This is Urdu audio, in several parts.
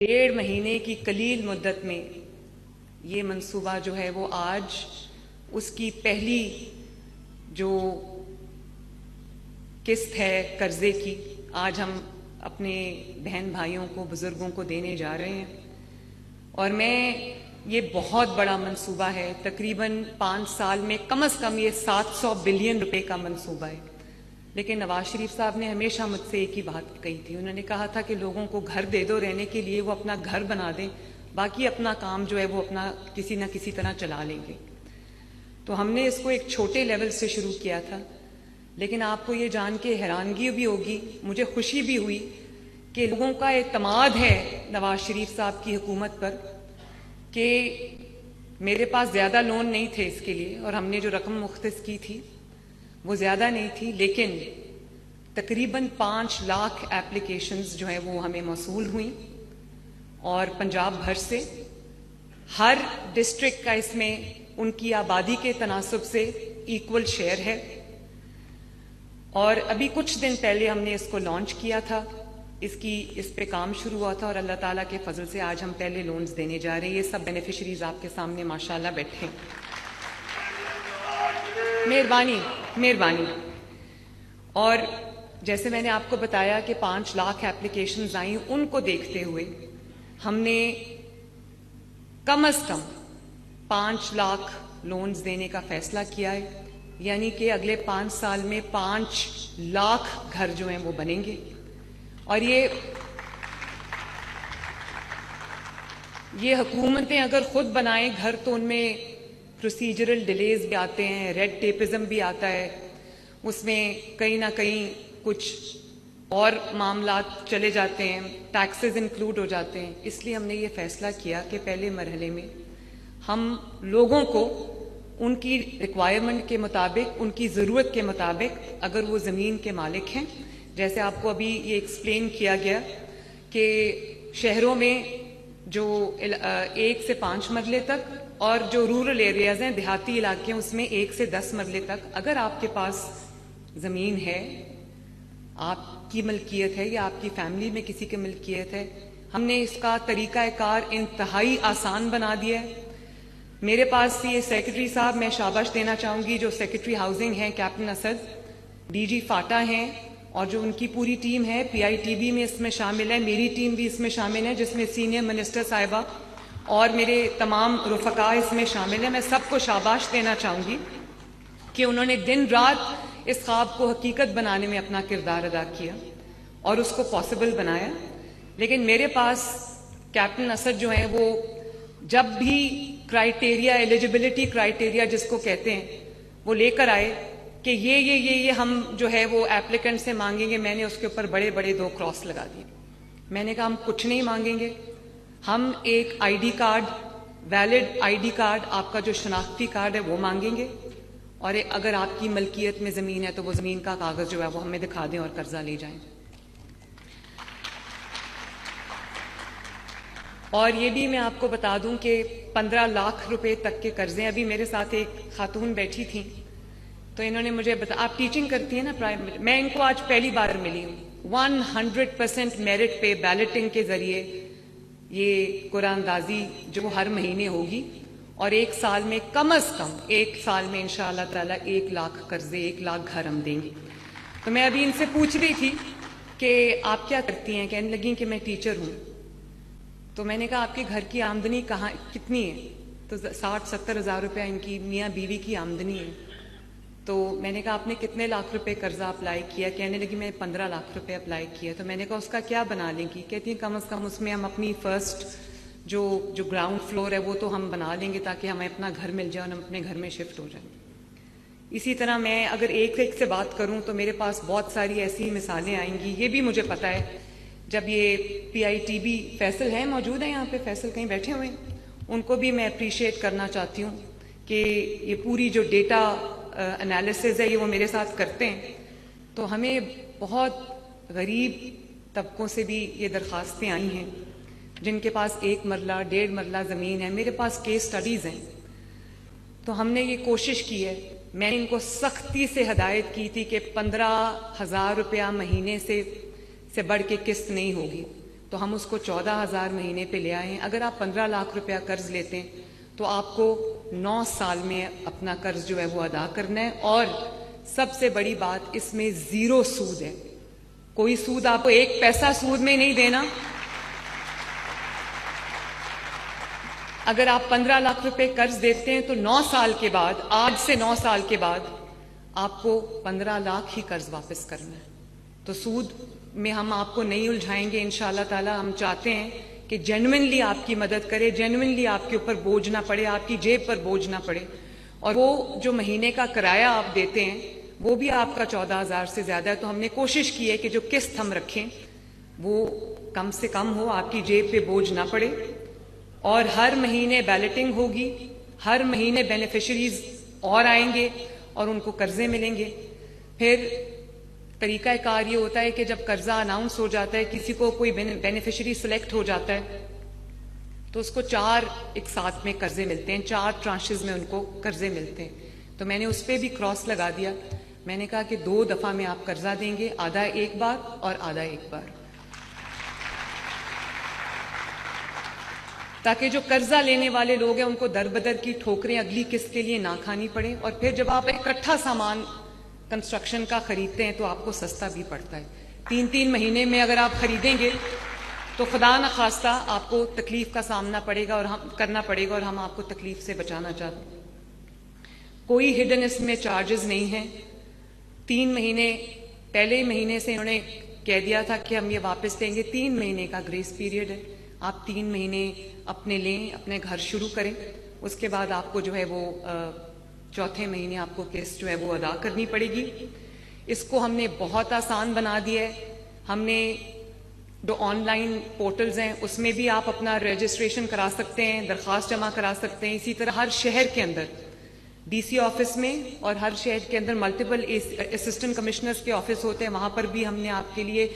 1.5 مہینے کی قلیل مدت میں یہ منصوبہ جو ہے وہ آج اس کی پہلی جو قسط ہے قرضے کی آج ہم اپنے بہن بھائیوں کو بزرگوں کو دینے جا رہے ہیں. اور یہ بہت بڑا منصوبہ ہے. تقریباً 5 سال میں کم از کم یہ 700 بلین روپے کا منصوبہ ہے. لیکن نواز شریف صاحب نے ہمیشہ مجھ سے ایک ہی بات کہی تھی. انہوں نے کہا تھا کہ لوگوں کو گھر دے دو رہنے کے لیے، وہ اپنا گھر بنا دیں، باقی اپنا کام جو ہے وہ اپنا کسی نہ کسی طرح چلا لیں گے. تو ہم نے اس کو ایک چھوٹے لیول سے شروع کیا تھا. لیکن آپ کو یہ جان کے حیرانگی بھی ہوگی، مجھے خوشی بھی ہوئی کہ لوگوں کا اعتماد ہے نواز شریف صاحب کی حکومت پر کہ میرے پاس زیادہ لون نہیں تھے اس کے لیے، اور ہم نے جو رقم مختص کی تھی وہ زیادہ نہیں تھی، لیکن تقریباً 5 لاکھ ایپلیکیشنز جو ہیں وہ ہمیں موصول ہوئیں، اور پنجاب بھر سے ہر ڈسٹرکٹ کا اس میں ان کی آبادی کے تناسب سے ایکول شیئر ہے. اور ابھی کچھ دن پہلے ہم نے اس کو لانچ کیا تھا، اس پہ کام شروع ہوا تھا، اور اللہ تعالیٰ کے فضل سے آج ہم پہلے لونز دینے جا رہے ہیں. یہ سب بینیفیشریز آپ کے سامنے ماشاءاللہ بیٹھے ہیں. مہربانی. اور جیسے میں نے آپ کو بتایا کہ 5 لاکھ ایپلیکیشنز آئیں، ان کو دیکھتے ہوئے ہم نے کم از کم 5 لاکھ لونز دینے کا فیصلہ کیا ہے. یعنی کہ اگلے 5 سال میں 5 لاکھ گھر جو ہیں وہ بنیں گے. اور یہ حکومتیں اگر خود بنائیں گھر تو ان میں پروسیجرل ڈیلیز بھی آتے ہیں، ریڈ ٹیپزم بھی آتا ہے، اس میں کہیں نہ کہیں کچھ اور معاملات چلے جاتے ہیں، ٹیکسز انکلوڈ ہو جاتے ہیں. اس لیے ہم نے یہ فیصلہ کیا کہ پہلے مرحلے میں ہم لوگوں کو ان کی ریکوائرمنٹ کے مطابق، ان کی ضرورت کے مطابق، اگر وہ زمین کے مالک ہیں، جیسے آپ کو ابھی یہ ایکسپلین کیا گیا کہ شہروں میں جو 1 سے 5 مرلے تک، اور جو رورل ایریاز ہیں، دیہاتی علاقے ہیں، اس میں 1 سے 10 مرلے تک اگر آپ کے پاس زمین ہے، آپ کی ملکیت ہے یا آپ کی فیملی میں کسی کی ملکیت ہے، ہم نے اس کا طریقہ کار انتہائی آسان بنا دیا ہے. میرے پاس یہ سیکرٹری صاحب، میں شاباش دینا چاہوں گی جو سیکرٹری ہاؤسنگ ہیں captain Asad, D G FATA ہیں، اور جو ان کی پوری ٹیم ہے، پی آئی ٹی بی میں اس میں شامل ہے، میری ٹیم بھی اس میں شامل ہے جس میں سینئر منسٹر صاحبہ اور میرے تمام رفقا اس میں شامل ہیں. میں سب کو شاباش دینا چاہوں گی کہ انہوں نے دن رات اس خواب کو حقیقت بنانے میں اپنا کردار ادا کیا اور اس کو پاسبل بنایا. لیکن میرے پاس کیپٹن اسد جو ہیں وہ جب بھی کرائیٹیریا، ایلیجبلٹی کرائیٹیریا جس کو کہتے ہیں، وہ لے کر آئے کہ یہ ہم جو ہے وہ ایپلیکنٹ سے مانگیں گے. میں نے اس کے اوپر بڑے 2 کراس لگا دیے. میں نے کہا ہم کچھ نہیں مانگیں گے، ہم ایک I D card, valid I D card, آپ کا جو شناختی کارڈ ہے وہ مانگیں گے، اور اگر آپ کی ملکیت میں زمین ہے تو وہ زمین کا کاغذ جو ہے وہ ہمیں دکھا دیں اور قرضہ لے جائیں. اور یہ بھی میں آپ کو بتا دوں کہ 15 لاکھ روپے تک کے قرضے. ابھی میرے ساتھ ایک خاتون بیٹھی تھیں تو انہوں نے مجھے آپ ٹیچنگ کرتی ہیں نا پرائمری، میں ان کو آج پہلی بار ملی ہوں. 100% میرٹ پہ بیلٹنگ کے ذریعے یہ قرآن اندازی جو ہر مہینے ہوگی، اور 1 سال میں کم از کم 1 سال میں انشاءاللہ تعالی 1 لاکھ قرضے، 1 لاکھ گھر ہم دیں گے. تو میں ابھی ان سے پوچھ رہی تھی کہ آپ کیا کرتی ہیں، کہنے لگیں کہ میں ٹیچر ہوں. تو میں نے کہا آپ کے گھر کی آمدنی کتنی ہے؟ تو 60-70 ہزار روپیہ ان کی میاں بیوی کی آمدنی ہے. تو میں نے کہا آپ نے کتنے لاکھ روپے قرضہ اپلائی کیا؟ کہنے لگی میں 15 لاکھ روپے اپلائی کیا. تو میں نے کہا اس کا کیا بنا لیں گی؟ کہتی ہیں کم از کم اس میں ہم اپنی فرسٹ جو گراؤنڈ فلور ہے وہ تو ہم بنا لیں گے تاکہ ہمیں اپنا گھر مل جائے اور ہم اپنے گھر میں شفٹ ہو جائیں. اسی طرح میں اگر ایک سے بات کروں تو میرے پاس بہت ساری ایسی مثالیں آئیں گی. یہ بھی مجھے پتا ہے جب یہ پی آئی ٹی بی، فیصل ہیں موجود ہیں یہاں پہ، فیصل کہیں بیٹھے ہوئے ہیں، ان کو بھی میں اپریشیٹ کرنا چاہتی ہوں کہ یہ پوری جو ڈیٹا انالیسز ہے یہ وہ میرے ساتھ کرتے ہیں. تو ہمیں بہت غریب طبقوں سے بھی یہ درخواستیں آئی ہیں جن کے پاس 1 مرلہ 1.5 مرلہ زمین ہے. میرے پاس کیس سٹڈیز ہیں. تو ہم نے یہ کوشش کی ہے، میں نے ان کو سختی سے ہدایت کی تھی کہ 15,000 روپیہ مہینے سے بڑھ کے قسط نہیں ہوگی. تو ہم اس کو 14,000 مہینے پہ لے آئے ہیں. اگر آپ 15 لاکھ روپیہ قرض لیتے ہیں تو آپ کو 9 سال میں اپنا قرض جو ہے وہ ادا کرنا ہے. اور سب سے بڑی بات اس میں 0 سود ہے. کوئی سود آپ کو 1 پیسہ سود میں نہیں دینا. اگر آپ 15 لاکھ روپے قرض دیتے ہیں تو 9 سال کے بعد، آج سے 9 سال کے بعد آپ کو 15 لاکھ ہی قرض واپس کرنا ہے. تو سود میں ہم آپ کو نہیں الجھائیں گے انشاءاللہ تعالی. ہم چاہتے ہیں کہ جینوئنلی آپ کی مدد کرے، جینوئنلی آپ کے اوپر بوجھ نہ پڑے، آپ کی جیب پر بوجھ نہ پڑے. اور وہ جو مہینے کا کرایہ آپ دیتے ہیں وہ بھی آپ کا 14,000 سے زیادہ ہے. تو ہم نے کوشش کی ہے کہ جو قسط ہم رکھیں وہ کم سے کم ہو، آپ کی جیب پہ بوجھ نہ پڑے. اور ہر مہینے بیلٹنگ ہوگی، ہر مہینے بینیفیشریز اور آئیں گے اور ان کو قرضے ملیں گے. پھر طریقہ کار یہ ہوتا ہے کہ جب قرضہ اناؤنس ہو جاتا ہے، کسی کو کوئی بینیفیشری سلیکٹ ہو جاتا ہے تو اس کو 4 ایک ساتھ میں قرضے ملتے ہیں، 4 ٹرانشز میں ان کو قرضے ملتے ہیں. تو میں نے اس پہ بھی کراس لگا دیا. میں نے کہا کہ 2 دفعہ میں آپ قرضہ دیں گے، آدھا ایک بار اور آدھا ایک بار، تاکہ جو قرضہ لینے والے لوگ ہیں ان کو در بدر کی ٹھوکریں اگلی قسط کے لیے نہ کھانی پڑیں. اور پھر جب آپ اکٹھا سامان کنسٹرکشن کا خریدتے ہیں تو آپ کو سستا بھی پڑتا ہے. 3 مہینے میں اگر آپ خریدیں گے تو خدا نخواستہ آپ کو تکلیف کا سامنا کرنا پڑے گا اور ہم آپ کو تکلیف سے بچانا چاہتے ہیں. کوئی ہڈن اس میں چارجز نہیں ہیں. 3 مہینے پہلے مہینے سے انہوں نے کہہ دیا تھا کہ ہم یہ واپس لیں گے. 3 مہینے کا گریس پیریڈ ہے. آپ 3 مہینے اپنے لیں، اپنے گھر شروع کریں. اس کے بعد آپ کو جو ہے وہ 4تھے مہینے آپ کو قسط جو ہے وہ ادا کرنی پڑے گی. اس کو ہم نے بہت آسان بنا دیا ہے. ہم نے جو آن لائن پورٹلز ہیں اس میں بھی آپ اپنا رجسٹریشن کرا سکتے ہیں، درخواست جمع کرا سکتے ہیں. اسی طرح ہر شہر کے اندر ڈی سی آفس میں اور ہر شہر کے اندر ملٹیپل اسسٹنٹ کمشنرز کے آفس ہوتے ہیں، وہاں پر بھی ہم نے آپ کے لیے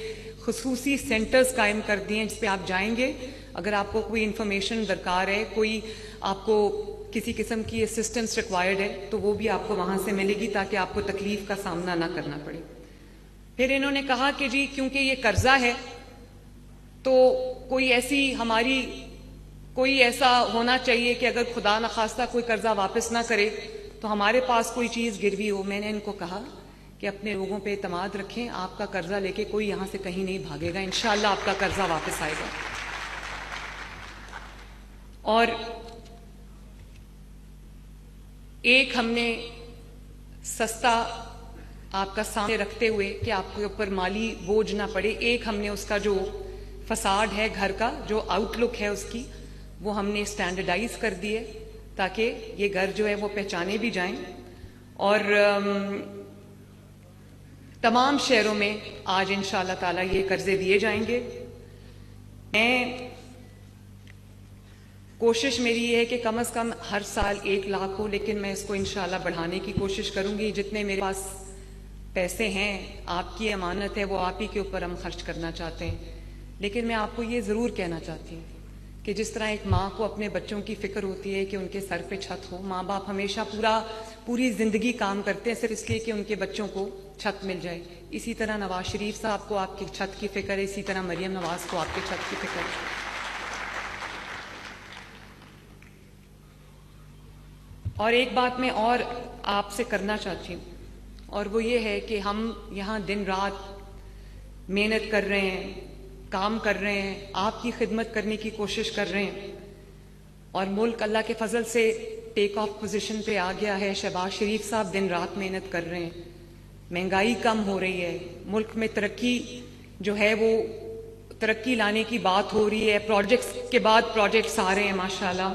خصوصی سینٹرز قائم کر دیے ہیں جس پہ آپ جائیں گے. اگر آپ کو کوئی انفارمیشن درکار ہے، کوئی آپ کو کسی قسم کی اسسٹنس ریکوائرڈ ہے تو وہ بھی آپ کو وہاں سے ملے گی تاکہ آپ کو تکلیف کا سامنا نہ کرنا پڑے. پھر انہوں نے کہا کہ جی کیونکہ یہ قرضہ ہے تو کوئی ایسا ہونا چاہیے کہ اگر خدا نخواستہ کوئی قرضہ واپس نہ کرے تو ہمارے پاس کوئی چیز گروی ہو. میں نے ان کو کہا کہ اپنے لوگوں پہ اعتماد رکھیں، آپ کا قرضہ لے کے کوئی یہاں سے کہیں نہیں بھاگے گا، انشاءاللہ آپ کا قرضہ واپس آئے گا. اور ایک ہم نے سستا آپ کا سامنے رکھتے ہوئے کہ آپ کے اوپر مالی بوجھ نہ پڑے، ایک ہم نے اس کا جو فساد ہے گھر کا، جو آؤٹ لک ہے اس کی، وہ ہم نے اسٹینڈرڈائز کر دی ہے تاکہ یہ گھر جو ہے وہ پہچانے بھی جائیں. اور تمام شہروں میں آج انشاءاللہ تعالی یہ قرضے دیے جائیں گے. کوشش میری یہ ہے کہ کم از کم ہر سال 1 لاکھ ہو، لیکن میں اس کو انشاءاللہ بڑھانے کی کوشش کروں گی. جتنے میرے پاس پیسے ہیں، آپ کی امانت ہے، وہ آپ ہی کے اوپر ہم خرچ کرنا چاہتے ہیں. لیکن میں آپ کو یہ ضرور کہنا چاہتی ہوں کہ جس طرح ایک ماں کو اپنے بچوں کی فکر ہوتی ہے کہ ان کے سر پہ چھت ہو، ماں باپ ہمیشہ پوری زندگی کام کرتے ہیں صرف اس لیے کہ ان کے بچوں کو چھت مل جائے. اسی طرح نواز شریف صاحب کو آپ کی چھت کی فکر ہے، اسی طرح مریم نواز کو آپ کے چھت کی فکر ہے. اور ایک بات میں اور آپ سے کرنا چاہتی ہوں، اور وہ یہ ہے کہ ہم یہاں دن رات محنت کر رہے ہیں، کام کر رہے ہیں، آپ کی خدمت کرنے کی کوشش کر رہے ہیں، اور ملک اللہ کے فضل سے ٹیک آف پوزیشن پہ آ گیا ہے. شہباز شریف صاحب دن رات محنت کر رہے ہیں، مہنگائی کم ہو رہی ہے، ملک میں ترقی جو ہے وہ ترقی لانے کی بات ہو رہی ہے، پروجیکٹس کے بعد پروجیکٹس آ رہے ہیں ماشاءاللہ.